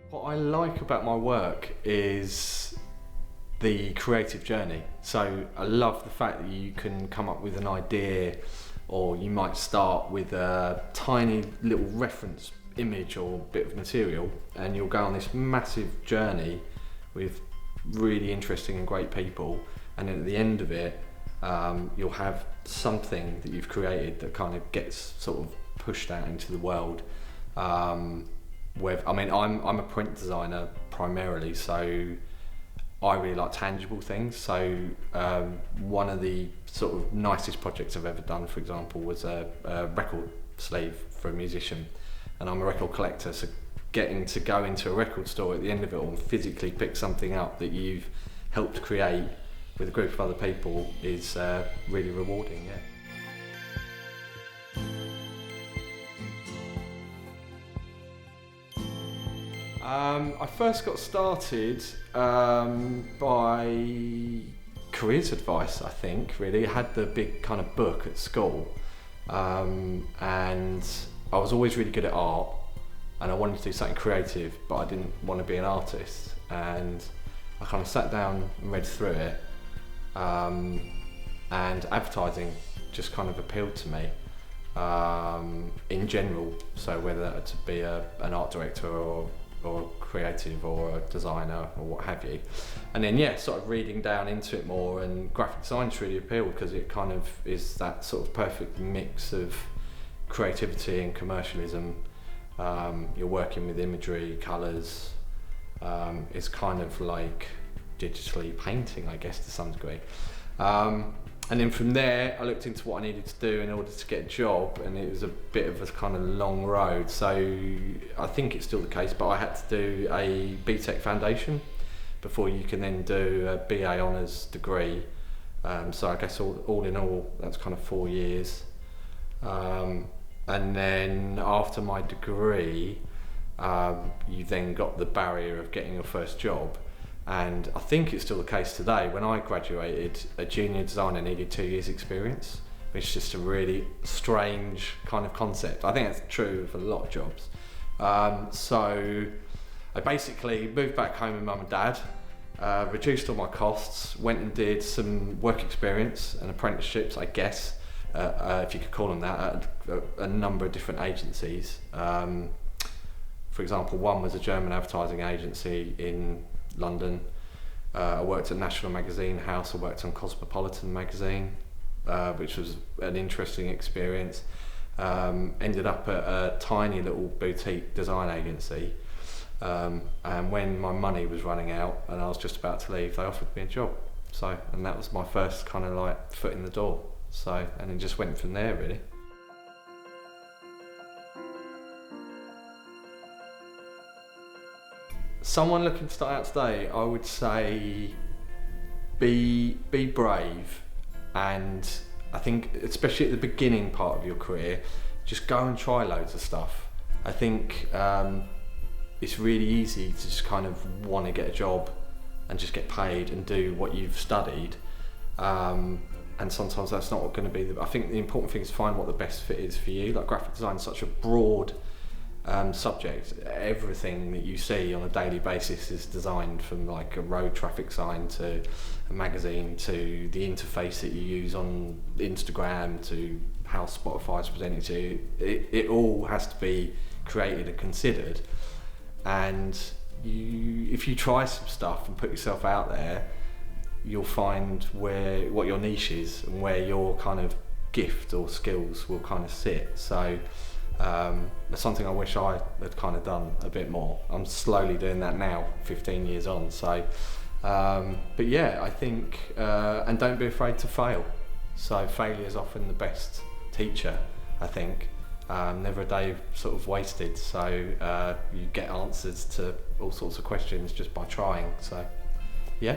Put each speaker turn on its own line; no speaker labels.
What I like about my work is the creative journey. So I love the fact that you can come up with an idea, or you might start with a tiny little reference image or bit of material, and you'll go on this massive journey with really interesting and great people, and then at the end of it you'll have something that you've created that kind of gets sort of pushed out into the world. I'm a print designer primarily, so I really like tangible things. So one of the sort of nicest projects I've ever done, for example, was a record sleeve for a musician, and I'm a record collector, so getting to go into a record store at the end of it all and physically pick something up that you've helped create with a group of other people is really rewarding, yeah. I first got started by careers advice, I think, really. I had the big kind of book at school, and I was always really good at art, and I wanted to do something creative, but I didn't want to be an artist, and I kind of sat down and read through it, and advertising just kind of appealed to me in general, so whether that to be an art director or a creative or a designer or what have you. And then sort of reading down into it more, and graphic design's really appealed because it kind of is that sort of perfect mix of creativity and commercialism. You're working with imagery, colours, it's kind of like digitally painting, I guess, to some degree. And then from there, I looked into what I needed to do in order to get a job, and it was a bit of a kind of long road. So I think it's still the case, but I had to do a BTEC foundation before you can then do a BA honours degree. So I guess all in all, that's kind of 4 years. And then after my degree, you then got the barrier of getting your first job. And I think it's still the case today. When I graduated, a junior designer needed 2 years experience, which is just a really strange kind of concept. I think that's true of a lot of jobs. So I basically moved back home with mum and dad, reduced all my costs, went and did some work experience and apprenticeships, I guess, if you could call them that, at a number of different agencies. For example, one was a German advertising agency in London. I worked at National Magazine House. I worked on Cosmopolitan magazine, which was an interesting experience. Ended up at a tiny little boutique design agency, and when my money was running out and I was just about to leave, they offered me a job. And that was my first kind of like foot in the door. And it just went from there, really. Someone looking to start out today, I would say be brave, and I think especially at the beginning part of your career, just go and try loads of stuff. I think it's really easy to just kind of want to get a job and just get paid and do what you've studied, and sometimes that's not going to be I think the important thing is to find what the best fit is for you. Like, graphic design is such a broad subject. Everything that you see on a daily basis is designed, from like a road traffic sign to a magazine to the interface that you use on Instagram to how Spotify is presenting to you. It all has to be created and considered, and if you try some stuff and put yourself out there, you'll find what your niche is and where your kind of gift or skills will kind of sit. That's something I wish I had kind of done a bit more. I'm slowly doing that now, 15 years on. But yeah, I think, and don't be afraid to fail. So failure is often the best teacher, I think. Never a day sort of wasted. So you get answers to all sorts of questions just by trying. So yeah.